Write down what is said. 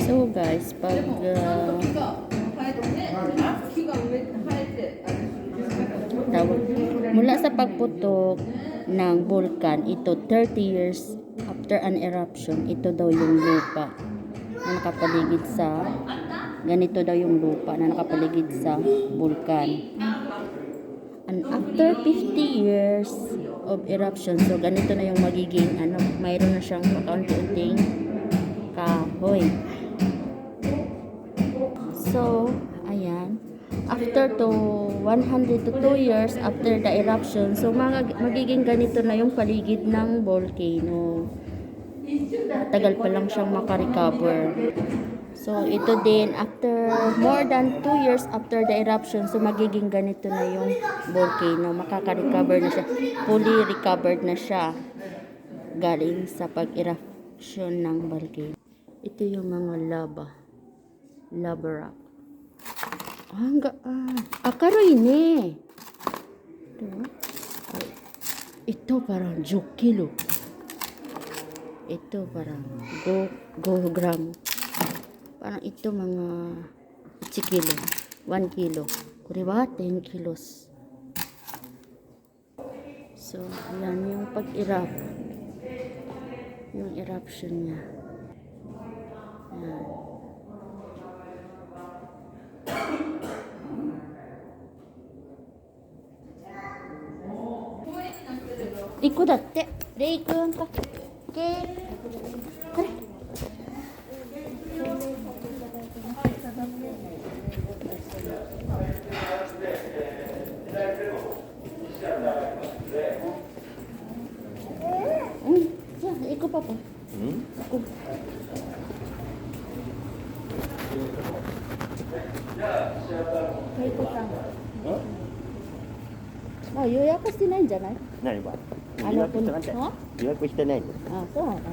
So guys, pag tawag, mula sa pagputok ng vulkan, ito 30 years after an eruption, ito daw yung lupa na nakapaligid sa ganito daw yung lupa na nakapaligid sa vulkan. And after 50 years of eruption, so ganito na yung magiging mayroon na siyang pakaunti-unting kahoy. So, ayan. After to 100 to 2 years after the eruption, so magiging ganito na yung paligid ng volcano. Tagal pa lang siyang makarecover. So, ito din, after more than 2 years after the eruption, so magiging ganito na yung volcano. Makaka-recover na siya. Fully recovered na siya. Galing sa pag-eruption ng volcano. Ito yung mga lava. Lava rock. Karoy ni. Ito parang 10 kilo. Ito parang go gram. Parang ito mga 1 kilo. 1 kilo. Kuriwa 10 kilos. So, yan yung pag-erupt. Yung eruption niya. Yan. Iko datte. Rei kun ka. Ke. Kare. Ya, iko pa po. Iko. Iko ka.予約してないんじゃない？何は予約してない。予約してないの？そうなんだ。